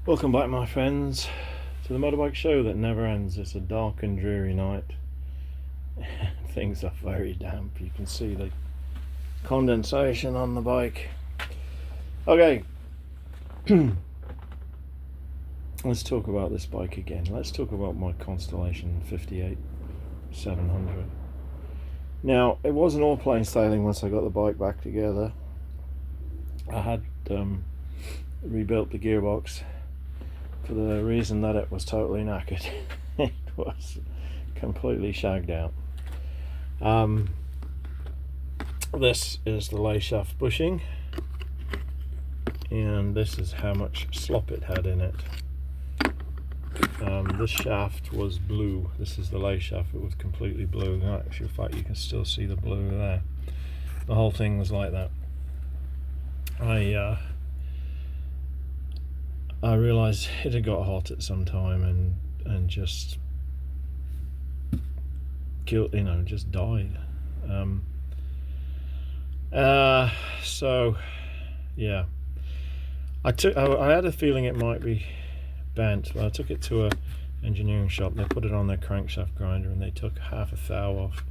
Welcome back, my friends, to the motorbike show that never ends. It's a dark and dreary night. Things are very damp. You can see the condensation on the bike. Okay, let's talk about this bike again. Let's talk about my Constellation 58-700. Now, it wasn't all plain sailing once I got the bike back together. I had rebuilt the gearbox for the reason that it was totally knackered. It was completely shagged out. This is the Layshaft bushing, and this is how much slop it had in it. This shaft was blue. This is the Layshaft. It was completely blue. In actual fact, you can still see the blue there. The whole thing was like that. I realised it had got hot at some time and just killed, just died. So yeah, I had a feeling it might be bent, but I took it to a engineering shop. They put it on their crankshaft grinder and they took half a thou off.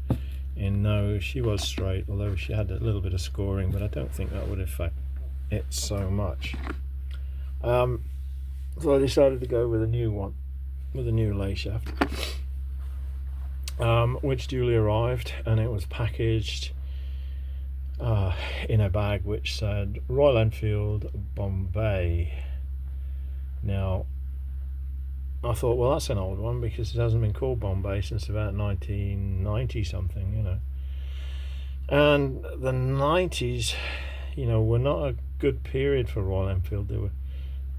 And no, she was straight, although she had a little bit of scoring, but I don't think that would affect it so much. So I decided to go with a new one, with a new Layshaft, which duly arrived, and it was packaged in a bag which said Royal Enfield, Bombay. Now, I thought, well, that's an old one because it hasn't been called Bombay since about 1990 something, And the 90s, were not a good period for Royal Enfield. They were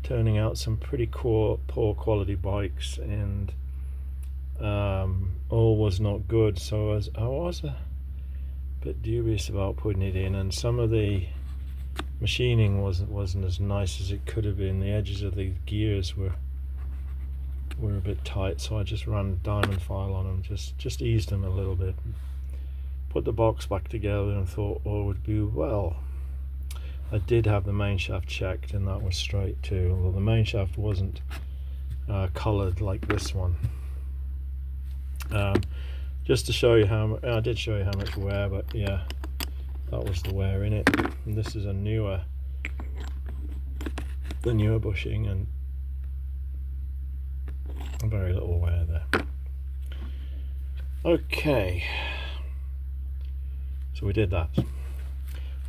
turning out some pretty poor quality bikes, and all was not good. So I was a bit dubious about putting it in, and some of the machining wasn't as nice as it could have been. The edges of the gears were a bit tight, so I just ran diamond file on them, just eased them a little bit, put the box back together, and thought all would be well. I did have the main shaft checked, and that was straight too, although the main shaft wasn't coloured like this one. Just to show you I did show you how much wear, but yeah, that was the wear in it. And this is the newer bushing, and very little wear there. Okay, so we did that.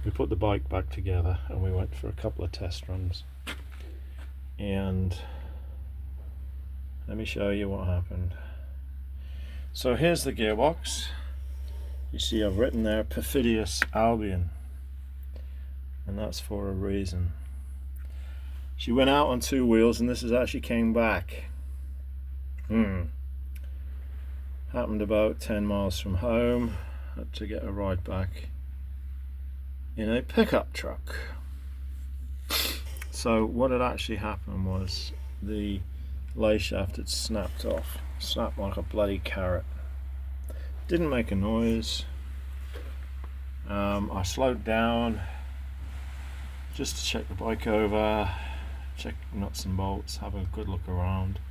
We put the bike back together and we went for a couple of test runs, and let me show you what happened. So here's the gearbox. You see I've written there Perfidious Albion, and that's for a reason. She went out on two wheels, and this actually came back. Happened about 10 miles from home. Had to get a ride back in a pickup truck. So what had actually happened was the Layshaft had snapped like a bloody carrot. Didn't make a noise. I slowed down just to check the bike over, check nuts and bolts, have a good look around,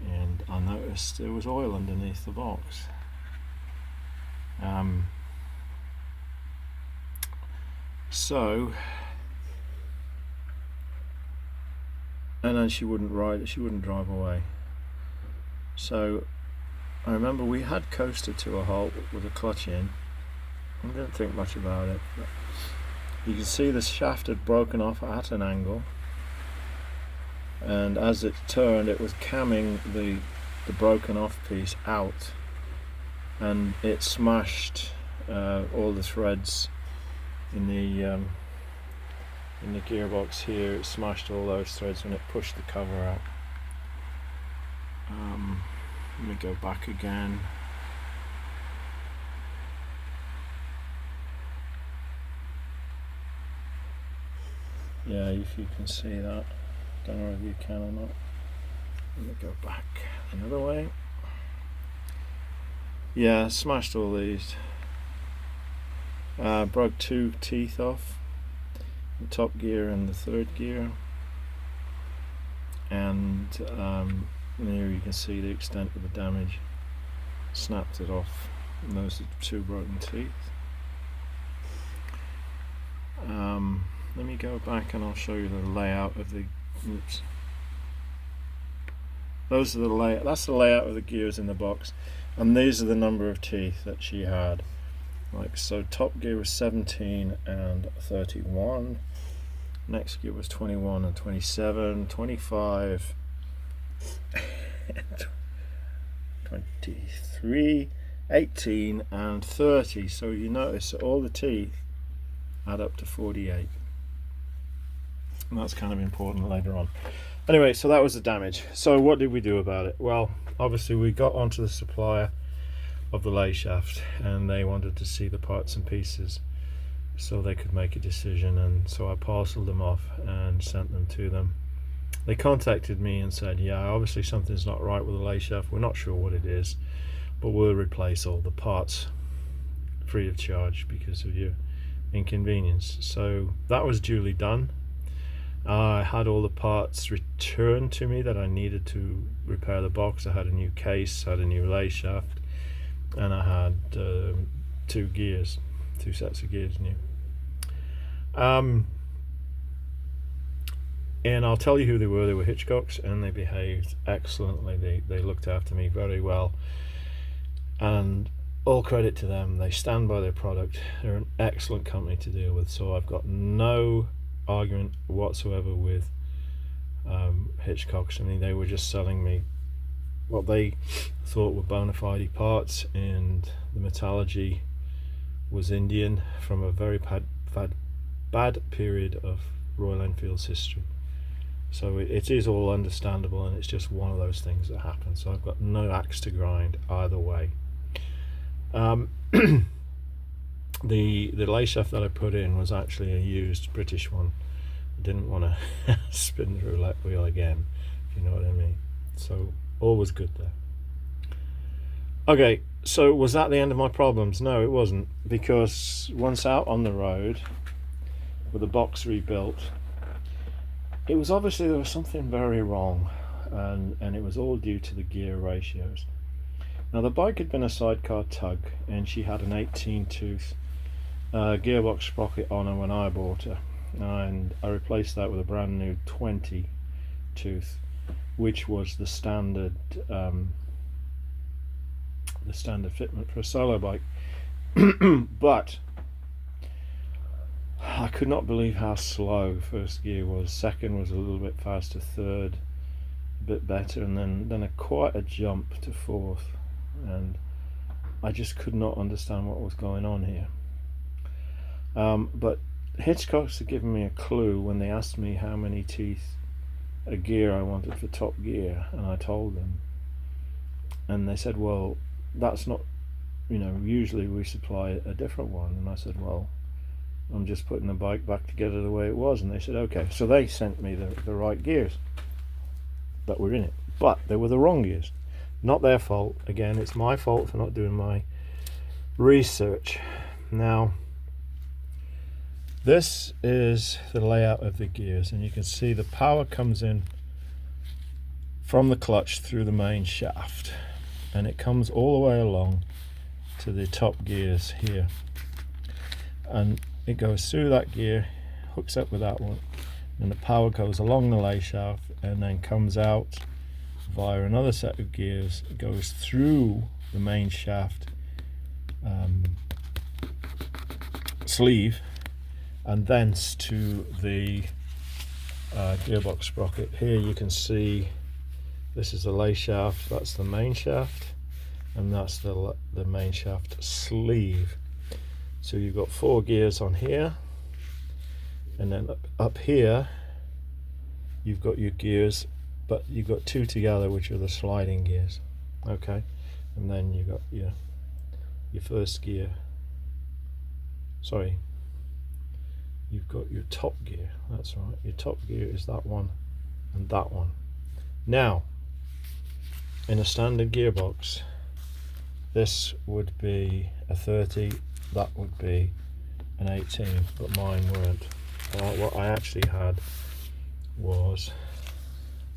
and I noticed there was oil underneath the box. And then she wouldn't drive away. So I remember we had coasted to a halt with a clutch in. I didn't think much about it, but you can see the shaft had broken off at an angle, and as it turned, it was camming the broken off piece out, and it smashed all the threads in the gearbox here. It smashed all those threads when it pushed the cover out. Let me go back again. Yeah, if you can see that. Don't know if you can or not. Let me go back another way. Yeah, smashed all these. Broke two teeth off, the top gear and the third gear. and there you can see the extent of the damage. Snapped it off, and those are 2 broken teeth. Let me go back and I'll show you the layout of the. Oops. Those are the that's the layout of the gears in the box, and these are the number of teeth that she had. Like so, top gear was 17 and 31. Next gear was 21 and 27, 25, 23, 18 and 30. So you notice that all the teeth add up to 48. And that's kind of important later on. Anyway, so that was the damage. So what did we do about it? Well, obviously we got onto the supplier of the Layshaft, and they wanted to see the parts and pieces so they could make a decision, and so I parceled them off and sent them to them. They contacted me and said, yeah, obviously something's not right with the Layshaft, we're not sure what it is, but we'll replace all the parts free of charge because of your inconvenience. So that was duly done. I had all the parts returned to me that I needed to repair the box. I had a new case, had a new Layshaft, and I had 2 sets of gears new. And I'll tell you who they were. They were Hitchcocks, and they behaved excellently. They looked after me very well, and all credit to them. They stand by their product. They're an excellent company to deal with, so I've got no argument whatsoever with Hitchcocks. I mean, they were just selling me what they thought were bona fide parts, and the metallurgy was Indian from a very bad period of Royal Enfield's history. So it is all understandable, and it's just one of those things that happen. So I've got no axe to grind either way. The Layshaft that I put in was actually a used British one. I didn't want to spin the roulette wheel again, if you know what I mean. So all was good there. Okay, so was that the end of my problems? No, it wasn't, because once out on the road with the box rebuilt, it was obviously there was something very wrong, and it was all due to the gear ratios. Now the bike had been a sidecar tug, and she had an 18 tooth gearbox sprocket on her when I bought her, and I replaced that with a brand new 20 tooth, which was the standard fitment for a solo bike. But I could not believe how slow first gear was. Second was a little bit faster, third a bit better, and then quite a jump to fourth, and I just could not understand what was going on here. But Hitchcocks had given me a clue when they asked me how many teeth a gear I wanted for top gear, and I told them, and they said, well, that's not, usually we supply a different one. And I said, well, I'm just putting the bike back together the way it was. And they said, okay. So they sent me the right gears that were in it, but they were the wrong gears. Not their fault. Again, it's my fault for not doing my research. Now, this is the layout of the gears, and you can see the power comes in from the clutch through the main shaft, and it comes all the way along to the top gears here, and it goes through that gear, hooks up with that one, and the power goes along the Layshaft and then comes out via another set of gears, goes through the main shaft sleeve, and thence to the gearbox sprocket. Here you can see this is the Layshaft, that's the main shaft, and that's the main shaft sleeve. So you've got 4 gears on here, and then up here you've got your gears, but you've got 2 together, which are the sliding gears. Okay, and then you've got your first gear, sorry, you've got your top gear, that's right, your top gear is that one and that one. Now, in a standard gearbox, this would be a 30, that would be an 18, but mine weren't. What I actually had was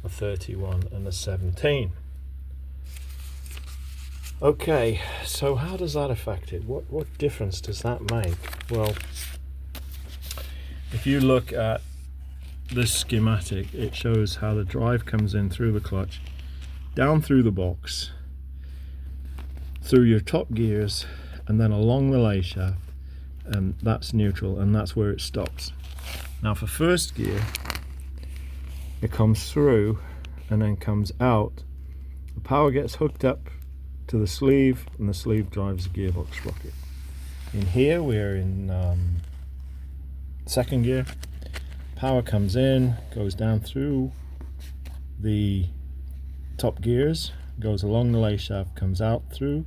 a a 31 and a 17. Okay, so how does that affect it? What difference does that make? Well, if you look at this schematic, it shows how the drive comes in through the clutch, down through the box, through your top gears, and then along the Layshaft, and that's neutral, and that's where it stops. Now for first gear, it comes through and then comes out. The power gets hooked up to the sleeve, and the sleeve drives the gearbox sprocket. In here we're in second gear. Power comes in, goes down through the top gears, goes along the Layshaft, comes out through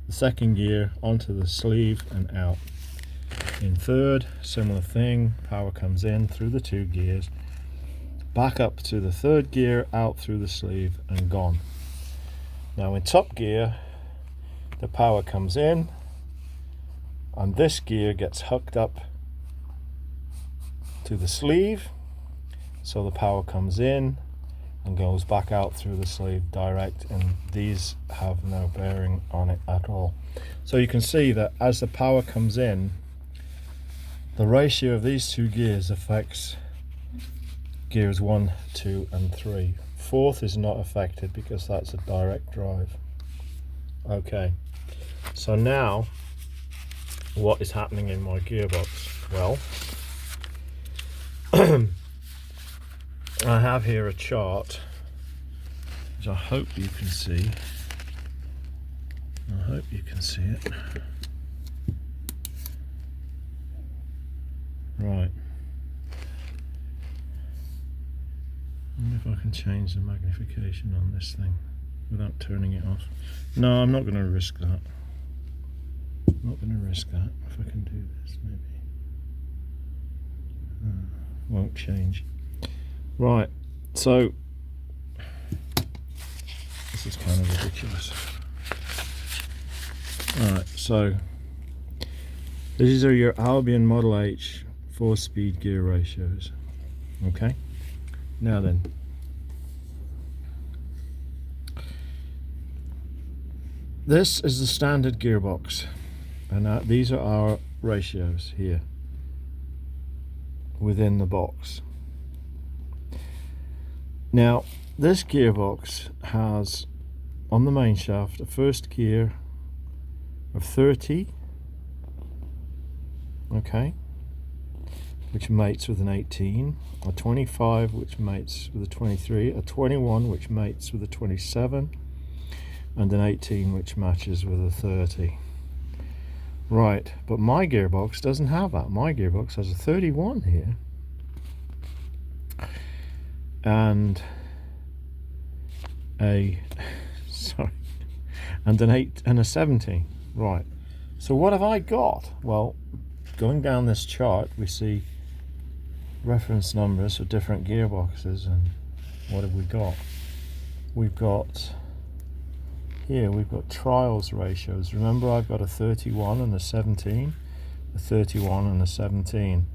the second gear onto the sleeve and out. In third, similar thing, power comes in through the two gears, back up to the third gear, out through the sleeve and gone. Now in top gear, the power comes in and this gear gets hooked up to the sleeve, so the power comes in and goes back out through the sleeve direct, and these have no bearing on it at all. So you can see that as the power comes in, the ratio of these two gears affects gears 1, 2 and 3. Fourth is not affected because that's a direct drive. Okay, so now what is happening in my gearbox? Well, I have here a chart which I hope you can see. I hope you can see it. Right. I wonder if I can change the magnification on this thing without turning it off. No, I'm not going to risk that. I'm not going to risk that. If I can do this, maybe. Won't change. Right, so this is kind of ridiculous. Alright, so these are your Albion Model H 4-speed gear ratios. Okay, now then, this is the standard gearbox, and these are our ratios here within the box. Now this gearbox has on the main shaft a first gear of 30, okay, which mates with an 18, a 25 which mates with a 23, a 21 which mates with a 27, and an 18 which matches with a 30. Right, but my gearbox doesn't have that. My gearbox has a 31 here and a and an 8 and a 17. Right, so what have I got? Well, going down this chart we see reference numbers for different gearboxes, and what have we got? We've got here, we've got trials ratios. Remember, I've got a 31 and a 17, a 31 and a 17,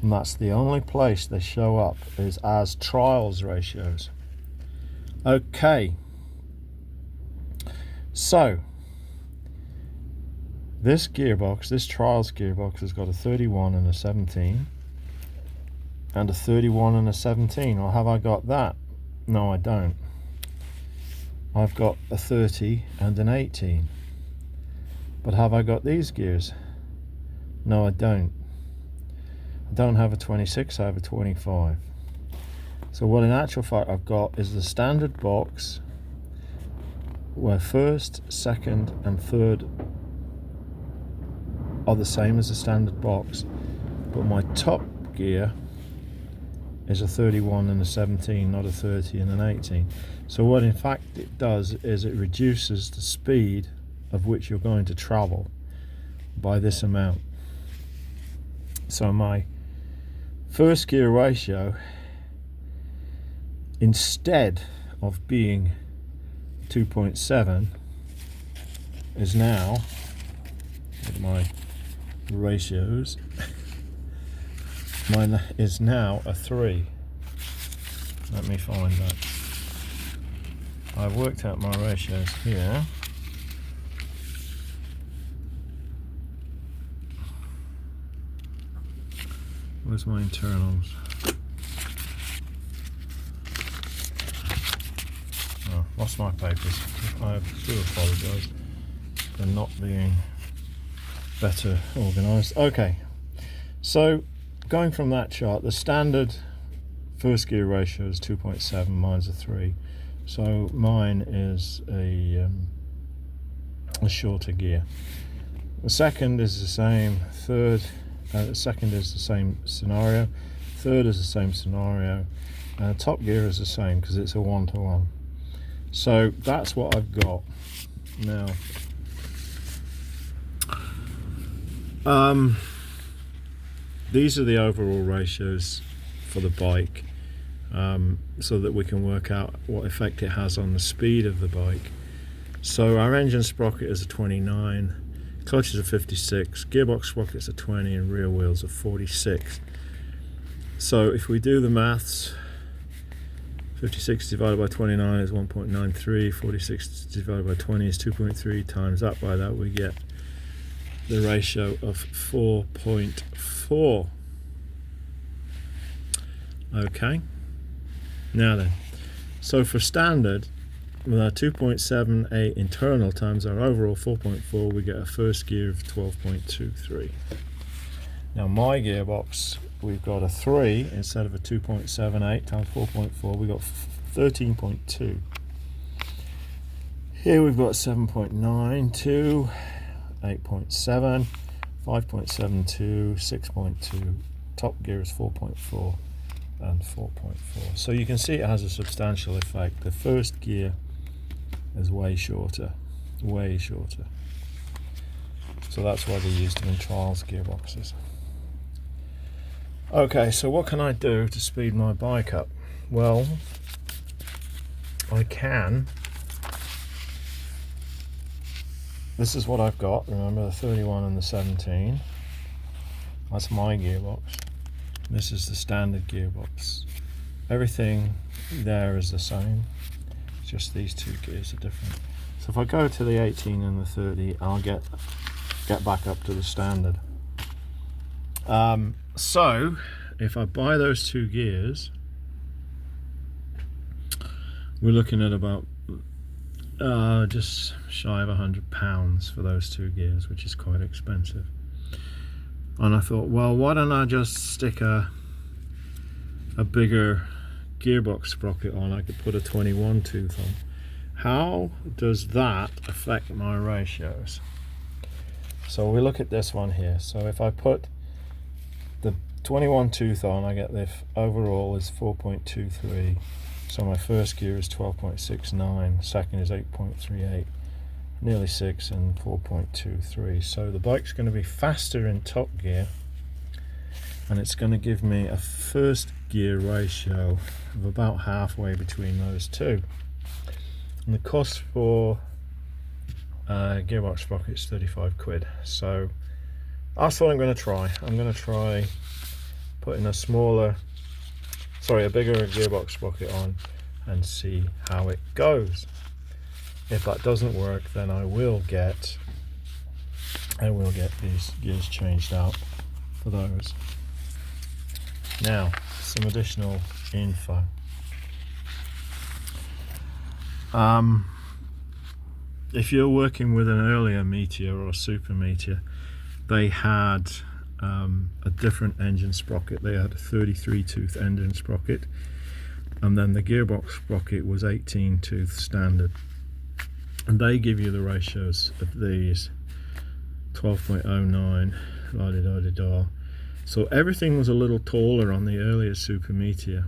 and that's the only place they show up is as trials ratios. Okay, so this gearbox, this trials gearbox, has got a 31 and a 17 and a 31 and a 17. Or have I got that? No, I don't. I've got a 30 and an 18. But have I got these gears? No, I don't. I don't have a 26, I have a 25. So what in actual fact I've got is the standard box where first, second and third are the same as the standard box, but my top gear is a 31 and a 17, not a 30 and an 18. So what in fact it does is it reduces the speed of which you're going to travel by this amount. So my first gear ratio, instead of being 2.7, is now, with my ratios, mine is now a 3. Let me find that. I've worked out my ratios here. Where's my internals? Oh, lost my papers. I do apologise for not being better organised. Okay, so going from that chart, the standard first gear ratio is 2.7, mine's a 3. So mine is a shorter gear. The second is the same, second is the same scenario, third is the same scenario, and the top gear is the same because it's a 1-to-1. So that's what I've got now. These are the overall ratios for the bike, so that we can work out what effect it has on the speed of the bike. So our engine sprocket is a 29, clutch is a 56, gearbox sprocket's a 20, and rear wheels are 46. So if we do the maths, 56 divided by 29 is 1.93, 46 divided by 20 is 2.3, times that by that we get the ratio of 4.4. Okay, now then, so for standard, with our 2.78 internal times our overall 4.4, we get a first gear of 12.23. Now my gearbox, we've got a 3 instead of a 2.78 times 4.4, we got 13.2. Here we've got 7.92, 8.7, 5.72, 6.2, top gear is 4.4 and 4.4. So you can see it has a substantial effect. The first gear is way shorter. So that's why they used them in trials gearboxes. Okay, so what can I do to speed my bike up? Well, I can. This is what I've got. Remember the 31 and the 17. That's my gearbox. This is the standard gearbox. Everything there is the same. It's just these two gears are different. So if I go to the 18 and the 30, I'll get back up to the standard. So if I buy those two gears, we're looking at about just shy of £100 for those two gears, which is quite expensive. And I thought, well, why don't I just stick a bigger gearbox sprocket on? I could put a 21 tooth on. How does that affect my ratios? So we look at this one here. So if I put the 21 tooth on, I get the overall is 4.23. So my first gear is 12.69, second is 8.38, nearly 6, and 4.23. So the bike's going to be faster in top gear, and it's going to give me a first gear ratio of about halfway between those two. And the cost for gearbox sprocket is 35 quid. So that's what I'm going to try. I'm going to try putting a bigger gearbox sprocket on and see how it goes. If that doesn't work, then I will get these gears changed out for those. Now, some additional info. If you're working with an earlier Meteor or Super Meteor, they had a different engine sprocket. They had a 33 tooth engine sprocket, and then the gearbox sprocket was 18 tooth standard. And they give you the ratios of these 12.09, la-di-da-di-da. So everything was a little taller on the earlier Super Meteor.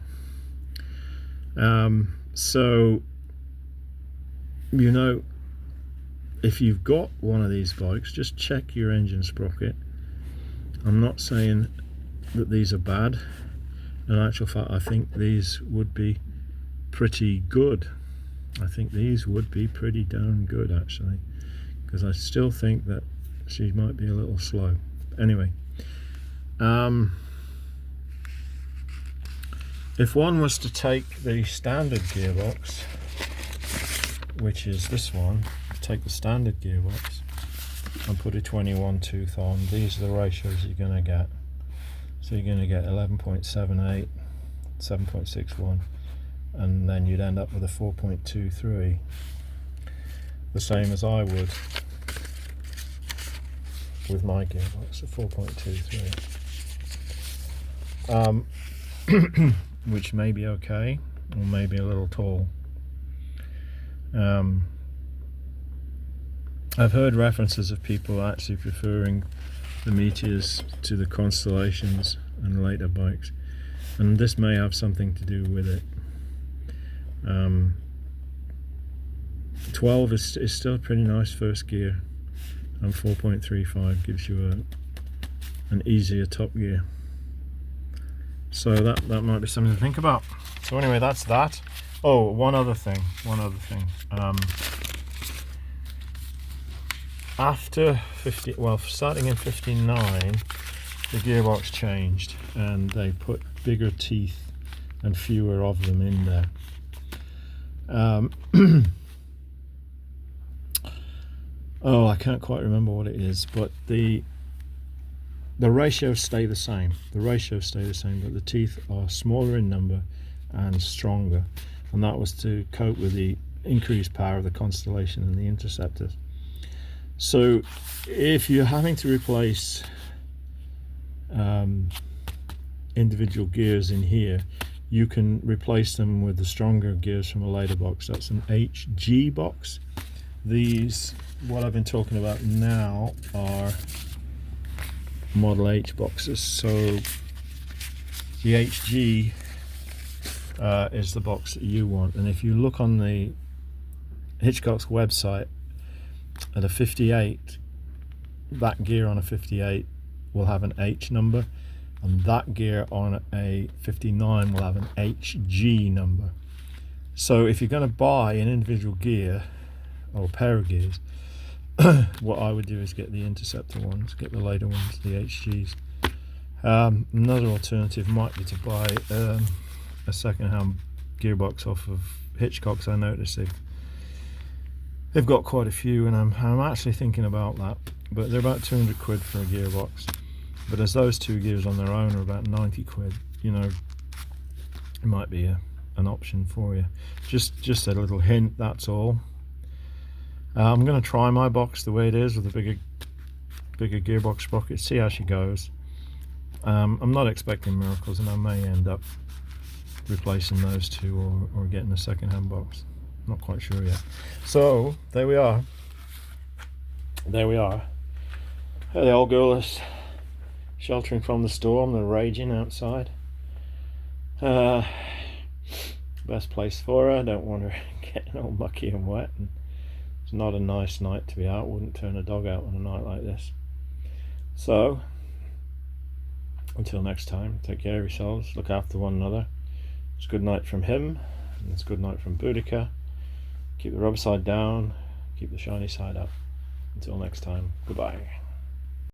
So, you know, if you've got one of these bikes, just check your engine sprocket. I'm not saying that these are bad. In actual fact, I think these would be pretty good. I think these would be pretty darn good, actually, because I still think that she might be a little slow. Anyway, if one was to take the standard gearbox which is this one. Take the standard gearbox and put a 21 tooth on. These are the ratios you're going to get. So you're going to get 11.78, 7.61, and then you'd end up with a 4.23, the same as I would with my gearbox, a 4.23, which may be okay, or maybe a little tall. I've heard references of people actually preferring the Meteors to the Constellations and later bikes, and this may have something to do with it. 12 is still a pretty nice first gear, and 4.35 gives you an easier top gear. So that might be something to think about. So anyway, that's that. Oh, one other thing. After starting in 59, the gearbox changed and they put bigger teeth and fewer of them in there. Oh, I can't quite remember what it is, but the ratios stay the same. The ratios stay the same, but the teeth are smaller in number and stronger, and that was to cope with the increased power of the Constellation and the Interceptors. So if you're having to replace individual gears in here, you can replace them with the stronger gears from a later box. That's an HG box. These, what I've been talking about now, are Model H boxes. So the HG is the box that you want, and if you look on the Hitchcock's website, at a 58, that gear on a 58 will have an H number, and that gear on a 59 will have an HG number. So if you're going to buy an individual gear or a pair of gears, what I would do is get the Interceptor ones, get the later ones, the HGs. Another alternative might be to buy a second-hand gearbox off of Hitchcock's. I noticed they've got quite a few, and I'm actually thinking about that, but they're about 200 quid for a gearbox. But as those two gears on their own are about 90 quid, you know, it might be an option for you. Just a little hint, that's all. I'm going to try my box the way it is with a bigger gearbox sprocket, see how she goes. I'm not expecting miracles, and I may end up replacing those two or getting a second-hand box. Not quite sure yet. So there we are. The old girl is sheltering from the storm, the raging outside. Best place for her. I don't want her getting all mucky and wet, and it's not a nice night to be out. Wouldn't turn a dog out on a night like this. So until next time, take care of yourselves, look after one another. It's good night from him, and it's good night from Boudica. Keep the rubber side down, keep the shiny side up. Until next time, goodbye.